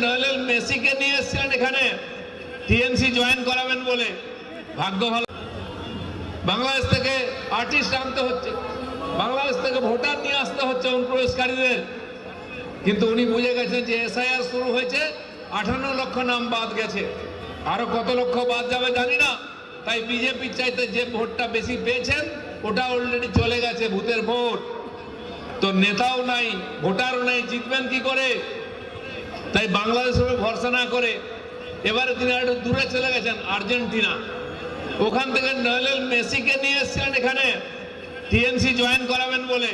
Lionel মেসিকে নিয়ে এসেছিলেন এখানে টিএমসি জয়েন করাবেন বলে। ভাগ্য ভালো, বাংলাদেশ থেকে আর্টিস্ট আনতে হচ্ছে, বাংলাদেশ থেকে ভোটার নিয়ে আসতে হচ্ছে অনুপ্রবেশকারীদের। কিন্তু উনি বুঝে গেছেন যে এসআইআর শুরু হয়েছে, 58 লক্ষ নাম বাদ গেছে, আরো কত লক্ষ বাদ যাবে জানি না। তাই বিজেপির চাইতে যে ভোটটা বেশি পেয়েছেন ওটা অলরেডি চলে গেছে, ভূতের ভোট। তো নেতাও নাই, ভোটারও নাই, জিতবেন কি করে? তাই বাংলাদেশের ভরসা না করে এবারে তিনি একটু দূরে চলে গেছেন, আর্জেন্টিনা। ওখান থেকে লিওনেল মেসিকে নিয়ে এসেছিলেন এখানে টিএমসি জয়েন করাবেন বলে।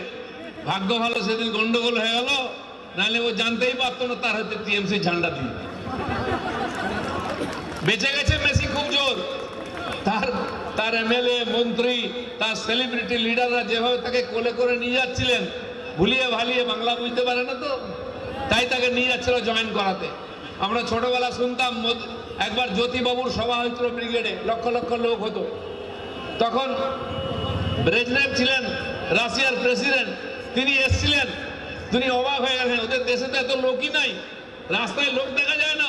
ভাগ্য ভালো, সেদিন গন্ডগোল হয়ে গেল, নাহলে ও জানতেই পারতো না তার হাতে টিএমসি ঝান্ডা দিয়ে। বেঁচে গেছে মেসি খুব জোর। তার এমএলএ, মন্ত্রী, তার সেলিব্রিটি লিডাররা যেভাবে তাকে কোলে করে নিয়ে যাচ্ছিলেন, ভুলিয়ে ভালিয়ে, বাংলা বুঝতে পারে না তো, তাই তাকে নিয়ে যাচ্ছিল জয়েন করাতে। আমরা ছোটবেলা শুনতাম একবার জ্যোতিবাবুর সভা হয়েছিল ব্রিগেডে, লক্ষ লক্ষ লোক হতো। তখন ব্রেজনেভ ছিলেন রাশিয়ার প্রেসিডেন্ট, তিনি এসছিলেন। তিনি অবাক হয়ে গেলেন, ওদের দেশে তো এত লোকই নাই, রাস্তায় লোক দেখা যায় না,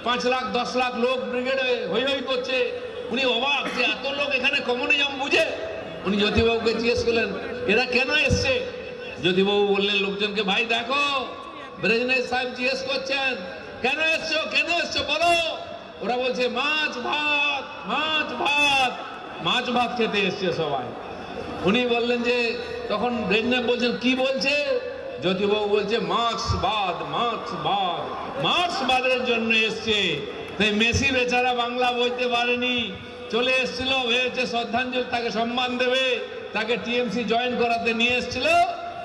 5 লাখ 10 লাখ লোক ব্রিগেডে হই হই করছে। উনি অবাক যে এত লোক এখানে কমিউনিজম বুঝে। উনি জ্যোতিবাবুকে জিজ্ঞেস করলেন এরা কেন এসছে। জ্যোতিবাবু বললেন লোকজনকে, ভাই দেখো ব্রেজনেভ সাহেব জিজ্ঞেস করছেন কেন এসছো, কেন এসছো বলো। ওরা বলছে মাছ ভাত, মাছ ভাত, মাছ ভাত খেতে এসছে সবাই। উনি বললেন যে, তখন ব্রেজনেভ বলছেন কি বলছে। জ্যোতিবাবু বলছে মার্ক্সবাদ, মার্ক্সবাদ, মার্ক্সবাদের জন্য এসছে। তাই মেসি বেচারা বাংলা বলতে পারেনি, চলে এসেছিল, ভেবেছে শ্রদ্ধাঞ্জলি, তাকে সম্মান দেবে, তাকে টিএমসি জয়েন করাতে নিয়ে এসেছিল।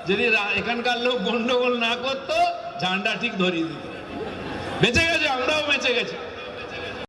যদি এখানকার লোক গন্ডগোল না করতো, ঝান্ডা ঠিক ধরিয়ে দিত। বেঁচে গেছে, আমরাও বেঁচে গেছি।